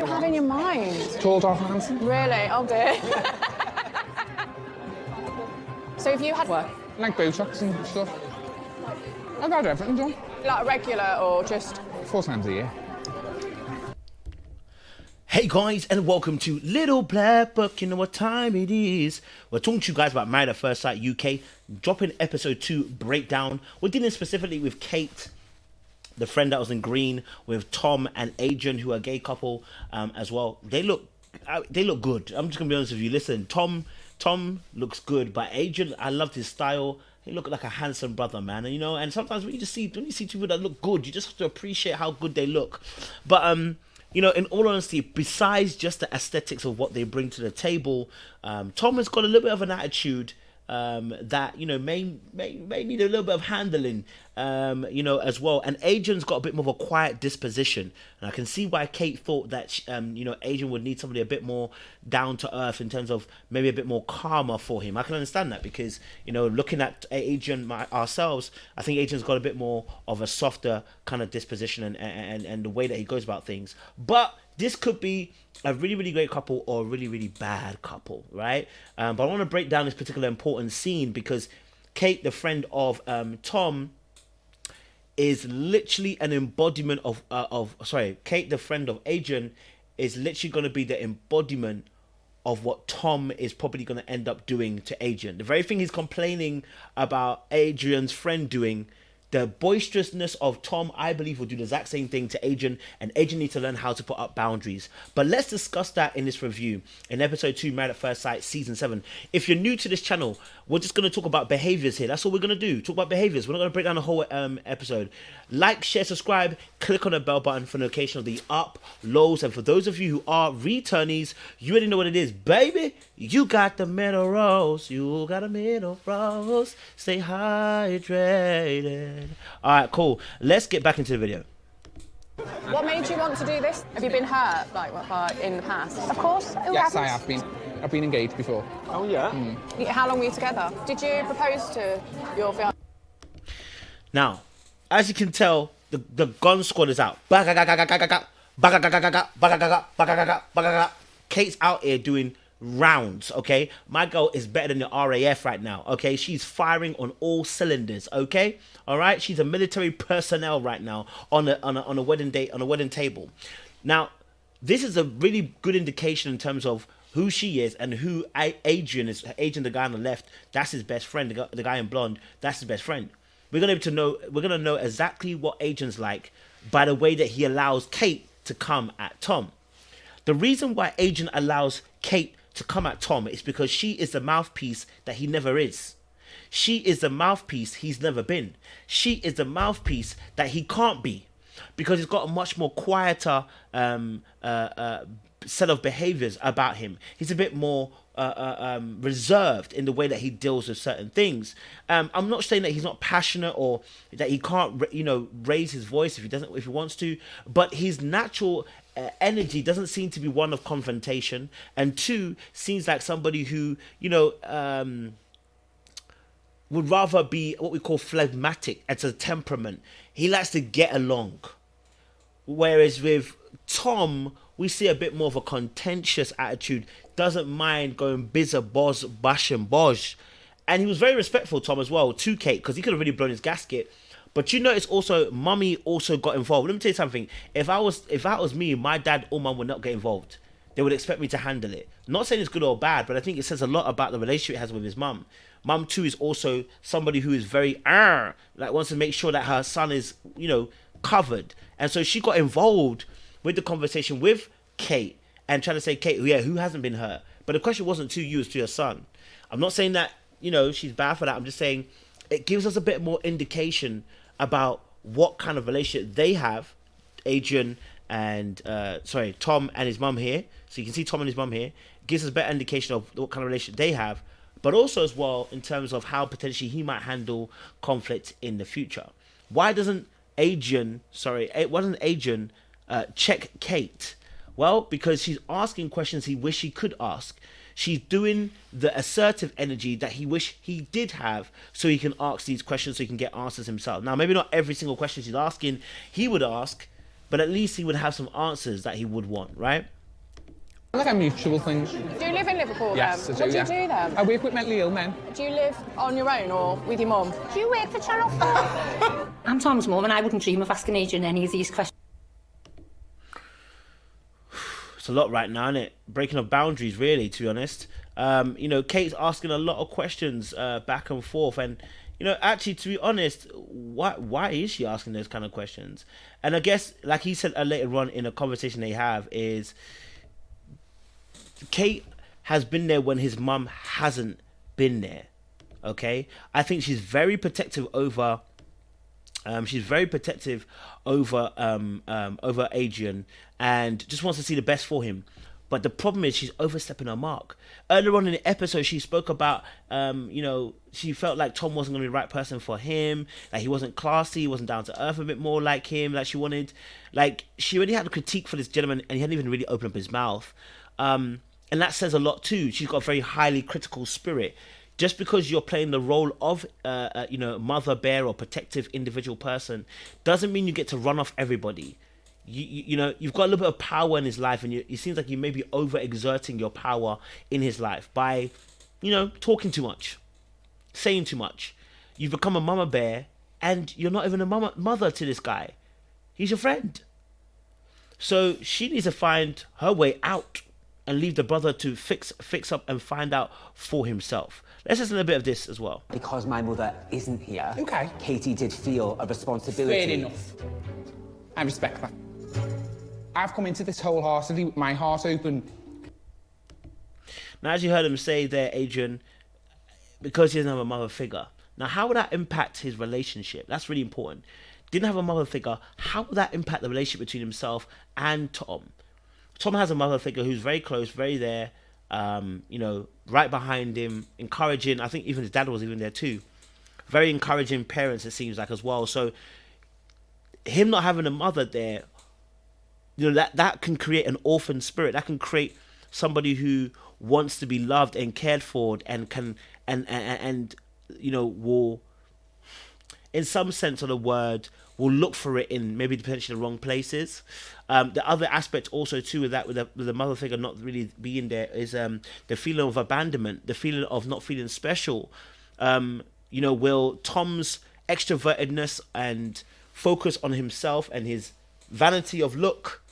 you have in your mind? Tall, dark, and handsome. Really? Oh dear. So have you had work? Like Botox and stuff. I've had everything done. Like regular or just... 4 times a year. Hey guys, and welcome to Little Black Book. You know what time it is. We're talking to you guys about Married at First Sight UK, dropping episode 2 breakdown. We're dealing specifically with Kate, the friend that was in green, with Tom and Adrian, who are a gay couple as well. They look good. I'm just gonna be honest with you. Listen, Tom looks good, but Adrian, I loved his style. He looked like a handsome brother, man. And you know, and sometimes when you see people that look good, you just have to appreciate how good they look. But you know, in all honesty, besides just the aesthetics of what they bring to the table, Tom has got a little bit of an attitude that, you know, may need a little bit of handling, you know, as well. And Adrian's got a bit more of a quiet disposition, and I can see why Kate thought that you know, Adrian would need somebody a bit more down to earth in terms of maybe a bit more calmer for him. I can understand that because, you know, looking at Adrian ourselves, I think Adrian's got a bit more of a softer kind of disposition and the way that he goes about things. But this could be a really, really great couple or a really, really bad couple, right? But I want to break down this particular important scene because Kate, the friend of Tom, is literally an embodiment Kate, the friend of Adrian, is literally going to be the embodiment of what Tom is probably going to end up doing to Adrian. The very thing he's complaining about Adrian's friend doing, the boisterousness of Tom, I believe, will do the exact same thing to Adrian, and Adrian needs to learn how to put up boundaries. But let's discuss that in this review in episode 2, Married at First Sight, season 7. If you're new to this channel, we're just going to talk about behaviors here. That's all we're going to do. Talk about behaviors. We're not going to break down the whole episode. Like, share, subscribe, click on the bell button for notification of the uploads. And for those of you who are returnees, you already know what it is, baby. You got the middle rose. You got a middle rose. Stay hydrated. All right, cool. Let's get back into the video. What made you want to do this? Have you been hurt, like, in the past? Of course. Yes, I have been. I've been engaged before. Oh, yeah? How long were you together? Did you propose to your fiancé? Now, as you can tell, the gun squad is out. Kate's out here doing rounds, okay? My girl is better than the RAF right now, okay? She's firing on all cylinders, okay? All right? She's a military personnel right now on a wedding date, on a wedding table. Now, this is a really good indication in terms of who she is and who Adrian is. Adrian, the guy on the left, that's his best friend. The guy in blonde, that's his best friend. We're gonna know exactly what Adrian's like by the way that he allows Kate to come at Tom. The reason why Adrian allows Kate to come at Tom is because she is the mouthpiece that he never is. She is the mouthpiece he's never been. She is the mouthpiece that he can't be, because he's got a much more quieter set of behaviors about him. He's a bit more reserved in the way that he deals with certain things. I'm not saying that he's not passionate or that he can't, you know, raise his voice if he wants to, but his natural energy doesn't seem to be one of confrontation, and 2, seems like somebody who, you know, would rather be what we call phlegmatic as a temperament. He likes to get along. Whereas with Tom, we see a bit more of a contentious attitude, doesn't mind going bizza, boz, bash and bosh. And he was very respectful, Tom, as well, to Kate, because he could have really blown his gasket. But you notice also, Mummy also got involved. Let me tell you something. If that was me, my dad or mum would not get involved. They would expect me to handle it. Not saying it's good or bad, but I think it says a lot about the relationship he has with his mum. Mum, too, is also somebody who is very, like, wants to make sure that her son is, you know, covered. And so she got involved with the conversation with Kate and trying to say, Kate, yeah, who hasn't been hurt? But the question wasn't to you, it's to your son. I'm not saying that, you know, she's bad for that. I'm just saying it gives us a bit more indication about what kind of relationship they have, Adrian and, Tom and his mum here. So you can see Tom and his mum here. It gives us a better indication of what kind of relationship they have, but also as well in terms of how potentially he might handle conflict in the future. Why doesn't Adrian check Kate? Well, because she's asking questions he wish he could ask. She's doing the assertive energy that he wish he did have, so he can ask these questions, so he can get answers himself. Now, maybe not every single question she's asking he would ask, but at least he would have some answers that he would want, right? Like a mutual thing. Do you live in Liverpool Yes, then? I do, What do yeah. you do then? I work with mentally ill men. Do you live on your own or with your mum? Do you work for Channel 4? I'm Tom's mum and I wouldn't dream of asking Adrian any of these questions. It's a lot right now, isn't it? Breaking of boundaries, really, to be honest. You know, Kate's asking a lot of questions back and forth, and you know, actually, to be honest, why is she asking those kind of questions? And I guess, like he said later on in a conversation they have, is Kate has been there when his mum hasn't been there. Okay, I think she's very protective over. Over Adrian, and just wants to see the best for him. But the problem is she's overstepping her mark. Earlier on in the episode, she spoke about, you know, she felt like Tom wasn't going to be the right person for him. Like he wasn't classy, he wasn't down to earth a bit more like him. Like she wanted, like she already had a critique for this gentleman, and he hadn't even really opened up his mouth. And that says a lot too. She's got a very highly critical spirit. Just because you're playing the role of, you know, mother bear or protective individual person, doesn't mean you get to run off everybody. You know, you've got a little bit of power in his life, and it seems like you may be overexerting your power in his life by, you know, talking too much, saying too much. You've become a mama bear, and you're not even a mother to this guy. He's your friend. So she needs to find her way out and leave the brother to fix up and find out for himself. Let's listen to a bit of this as well. Because my mother isn't here, Okay. Katie did feel a responsibility. Fair enough. I respect that. I've come into this wholeheartedly with my heart open. Now, as you heard him say there, Adrian, because he doesn't have a mother figure. Now, how would that impact his relationship? That's really important. Didn't have a mother figure. How would that impact the relationship between himself and Tom? Tom has a mother figure who's very close, very there, you know, right behind him, encouraging. I think even his dad was even there too. Very encouraging parents, it seems like, as well. So him not having a mother there, you know, that can create an orphan spirit. That can create somebody who wants to be loved and cared for, and can and you know, will, in some sense of the word, will look for it in maybe potentially the wrong places. The other aspect also too with that, with the mother figure not really being there, is the feeling of abandonment, the feeling of not feeling special. You know, will Tom's extrovertedness and focus on himself and his vanity of look,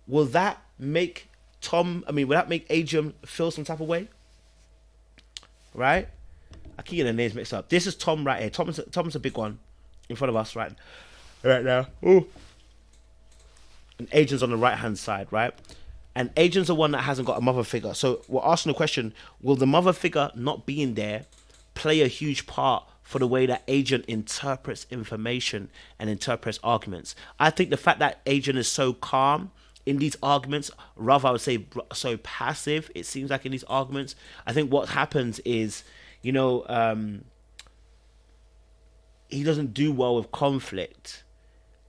will that make will that make Adrian feel some type of way? Right? I keep getting the names mixed up. This is Tom right here. Tom's a big one in front of us right now. Ooh. And Adrian's on the right hand side, right? And Adrian's the one that hasn't got a mother figure. So we're asking the question, will the mother figure not being there play a huge part for the way that Adrian interprets information and interprets arguments? I think the fact that Adrian is so calm in these arguments, rather I would say so passive, it seems like in these arguments, I think what happens is, you know, he doesn't do well with conflict.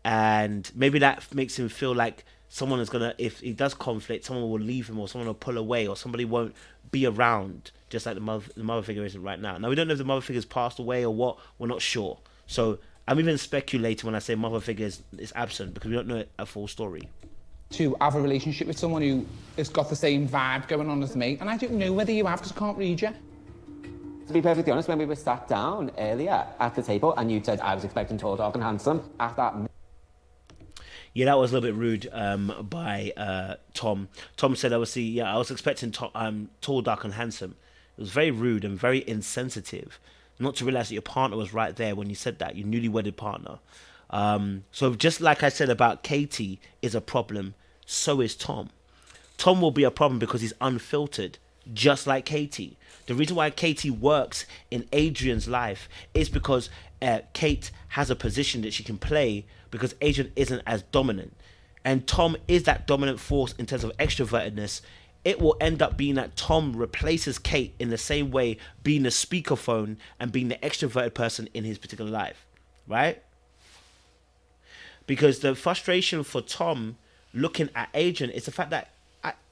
And maybe that makes him feel like someone is gonna, if he does conflict, someone will leave him, or someone will pull away, or somebody won't be around, just like the mother figure isn't right now. Now, we don't know if the mother figure's passed away or what, we're not sure. So I'm even speculating when I say mother figure is absent, because we don't know a full story. To have a relationship with someone who has got the same vibe going on as me, and I don't know whether you have, because I can't read you. To be perfectly honest, when we were sat down earlier at the table and you said I was expecting tall, dark and handsome, at that... Yeah, that was a little bit rude by Tom. Tom said, obviously, yeah, I was expecting tall, dark and handsome. It was very rude and very insensitive not to realise that your partner was right there when you said that, your newly wedded partner. So just like I said about Katie is a problem, so is Tom. Tom will be a problem because he's unfiltered, just like Katie. The reason why Katie works in Adrian's life is because Kate has a position that she can play, because Adrian isn't as dominant. And Tom is that dominant force in terms of extrovertedness. It will end up being that Tom replaces Kate in the same way, being the speakerphone and being the extroverted person in his particular life, right? Because the frustration for Tom looking at Adrian is the fact that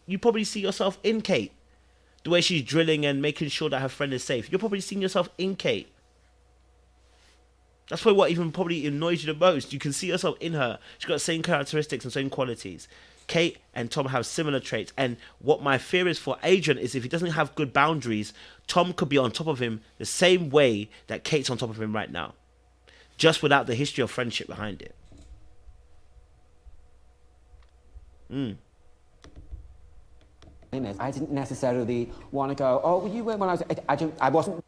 you probably see yourself in Kate. The way she's drilling and making sure that her friend is safe. You're probably seeing yourself in Kate. That's probably what even probably annoys you the most. You can see yourself in her. She's got the same characteristics and same qualities. Kate and Tom have similar traits. And what my fear is for Adrian is if he doesn't have good boundaries, Tom could be on top of him the same way that Kate's on top of him right now. Just without the history of friendship behind it. I didn't necessarily want to go, oh, well, you were when I was... I wasn't...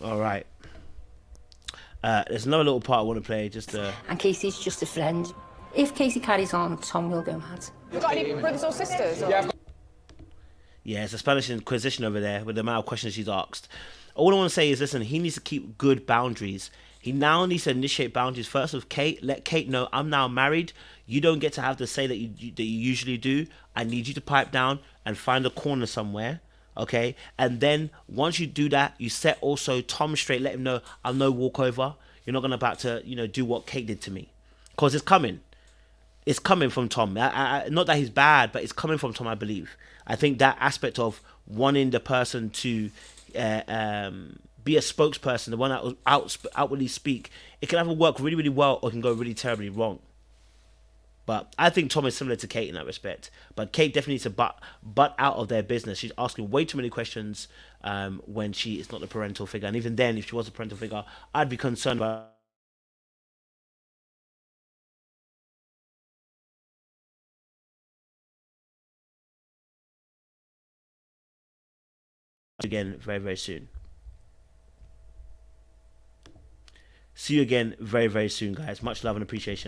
All right. There's another little part I want to play. And Casey's just a friend. If Casey carries on, Tom will go mad. You got any brothers or sisters? Or? Yeah, it's a Spanish Inquisition over there with the amount of questions she's asked. All I want to say is, listen, he needs to keep good boundaries. He now needs to initiate boundaries first with Kate. Let Kate know, I'm now married. You don't get to have the say that you usually do. I need you to pipe down and find a corner somewhere. Okay? And then once you do that, you set also Tom straight. Let him know, I'm no walkover. You're not going to about to, do what Kate did to me. Because it's coming. It's coming from Tom. Not that he's bad, but it's coming from Tom, I believe. I think that aspect of wanting the person to be a spokesperson, the one that will outwardly speak, it can either work really, really well or it can go really terribly wrong. But I think Tom is similar to Kate in that respect. But Kate definitely needs to butt out of their business. She's asking way too many questions when she is not the parental figure. And even then, if she was a parental figure, I'd be concerned about... again very, very soon. See you again very, very soon, guys. Much love and appreciation.